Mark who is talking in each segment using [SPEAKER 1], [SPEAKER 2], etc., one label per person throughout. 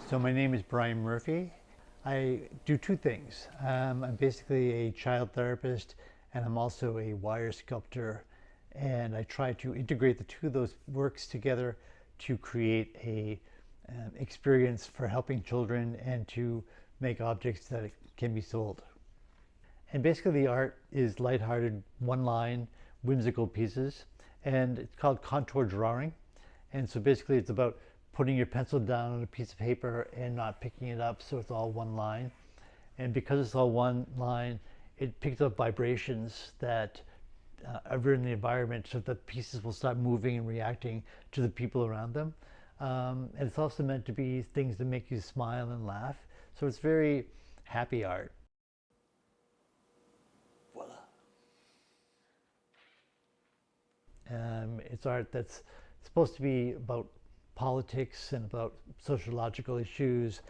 [SPEAKER 1] So my name is Brian Murphy. I do two things. I'm basically a child therapist and I'm also a wire sculptor. And I try to integrate the two of those works together to create a experience for helping children and to make objects that can be sold. And basically the art is lighthearted, one line, whimsical pieces. And it's called contour drawing. And so basically it's about putting your pencil down on a piece of paper and not picking it up so it's all one line. And because it's all one line, it picks up vibrations that are in the environment so that pieces will start moving and reacting to the people around them. And it's also meant to be things that make you smile and laugh. So it's very happy art. Voila. It's art that's supposed to be about politics and about sociological issues,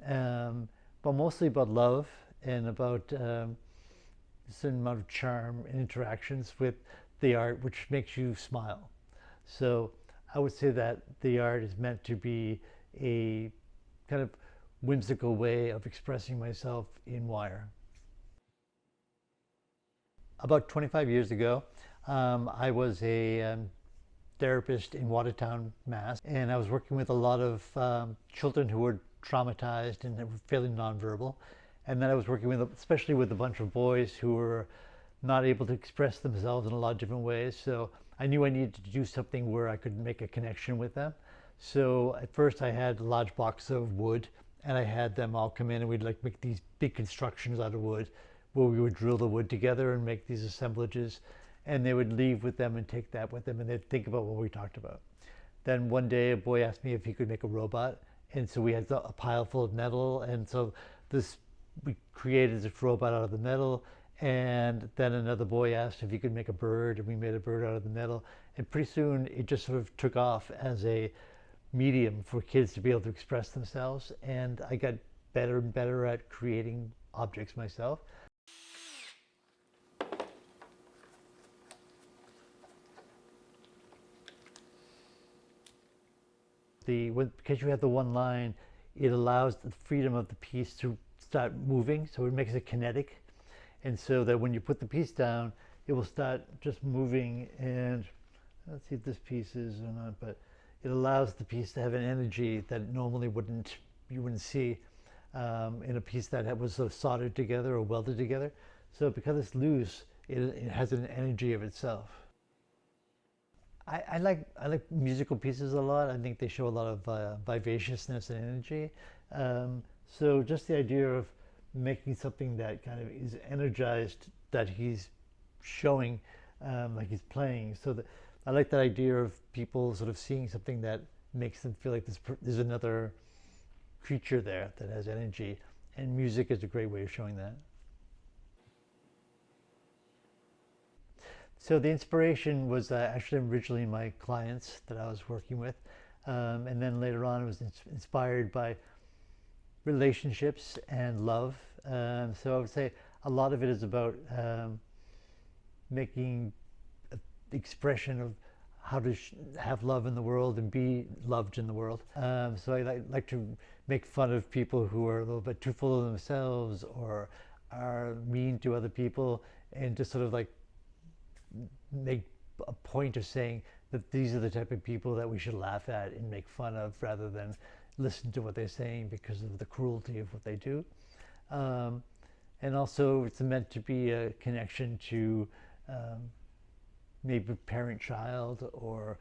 [SPEAKER 1] but mostly about love and about a certain amount of charm and interactions with the art, which makes you smile. So I would say that the art is meant to be a kind of whimsical way of expressing myself in wire. About 25 years ago, I was a therapist in Watertown, Mass. And I was working with a lot of children who were traumatized and were fairly nonverbal. And then I was working with, especially with a bunch of boys who were not able to express themselves in a lot of different ways. So I knew I needed to do something where I could make a connection with them. So at first I had a large box of wood and I had them all come in and we'd like make these big constructions out of wood where we would drill the wood together and make these assemblages. And they would leave with them and take that with them and they'd think about what we talked about. Then one day a boy asked me if he could make a robot, and so we had a pile full of metal, and so we created this robot out of the metal. And then another boy asked if he could make a bird, and we made a bird out of the metal. And pretty soon it just sort of took off as a medium for kids to be able to express themselves, and I got better and better at creating objects myself. Because you have the one line, it allows the freedom of the piece to start moving, so it makes it kinetic, and so that when you put the piece down, it will start just moving. And let's see if this piece is or not, but it allows the piece to have an energy that normally you wouldn't see in a piece that was sort of soldered together or welded together. So because it's loose, it has an energy of itself. I like musical pieces a lot. I think they show a lot of vivaciousness and energy. So just the idea of making something that kind of is energized, that he's showing, like he's playing. So I like that idea of people sort of seeing something that makes them feel like there's another creature there that has energy. And music is a great way of showing that. So the inspiration was actually originally my clients that I was working with. And then later on it was inspired by relationships and love. So I would say a lot of it is about making the expression of how to have love in the world and be loved in the world. So I like to make fun of people who are a little bit too full of themselves or are mean to other people, and just sort of like make a point of saying that these are the type of people that we should laugh at and make fun of rather than listen to what they're saying because of the cruelty of what they do. And also it's meant to be a connection to maybe parent-child or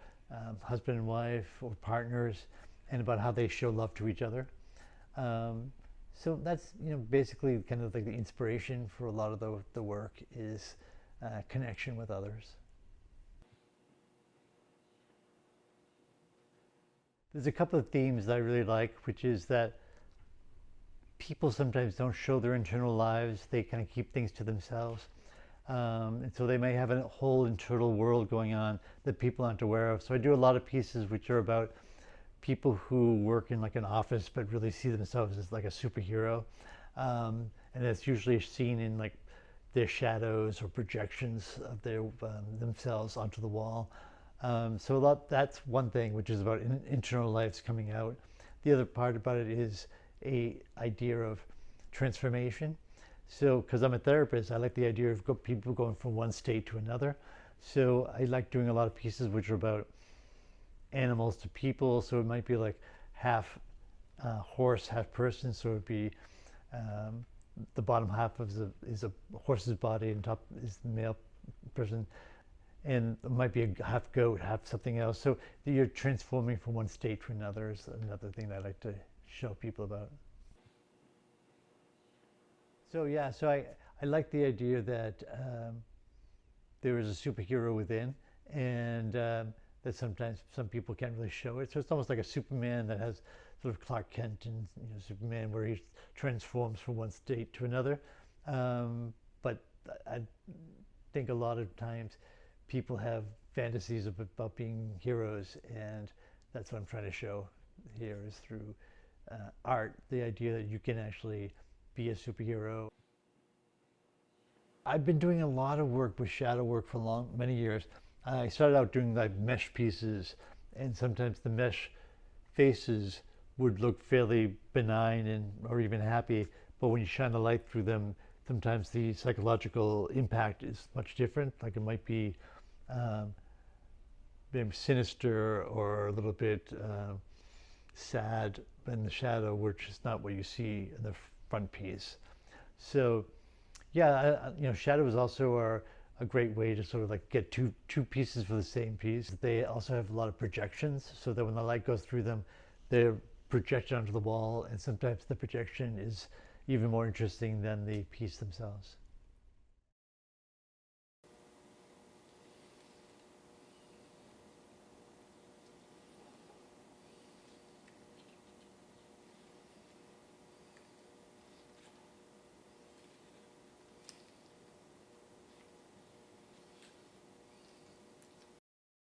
[SPEAKER 1] husband and wife or partners, and about how they show love to each other. So that's basically kind of like the inspiration for a lot of the work is connection with others. There's a couple of themes that I really like, which is that people sometimes don't show their internal lives. They kind of keep things to themselves. And so they may have a whole internal world going on that people aren't aware of. So I do a lot of pieces which are about people who work in like an office but really see themselves as like a superhero. And that's usually seen in like their shadows or projections of themselves onto the wall. So that's one thing, which is about internal lives coming out. the other part about it is a idea of transformation. So, because I'm a therapist, I like the idea of people going from one state to another. So I like doing a lot of pieces which are about animals to people. So it might be like half horse, half person. So it'd be the bottom half of is a horse's body, and top is the male person, and it might be a half goat, half something else. So you're transforming from one state to another is another thing that I like to show people about. So yeah, so I like the idea that there is a superhero within, and that sometimes some people can't really show it. So it's almost like a Superman that has sort of Clark Kent and Superman, where he transforms from one state to another. But I think a lot of times people have fantasies about being heroes, and that's what I'm trying to show here is through art, the idea that you can actually be a superhero. I've been doing a lot of work with shadow work for many years. I started out doing like mesh pieces, and sometimes the mesh faces would look fairly benign and or even happy, but when you shine the light through them, sometimes the psychological impact is much different. Like it might be maybe sinister or a little bit sad in the shadow, which is not what you see in the front piece. So yeah, shadows also are a great way to sort of like get two pieces for the same piece. They also have a lot of projections, so that when the light goes through them, they're projected onto the wall, and sometimes the projection is even more interesting than the piece themselves.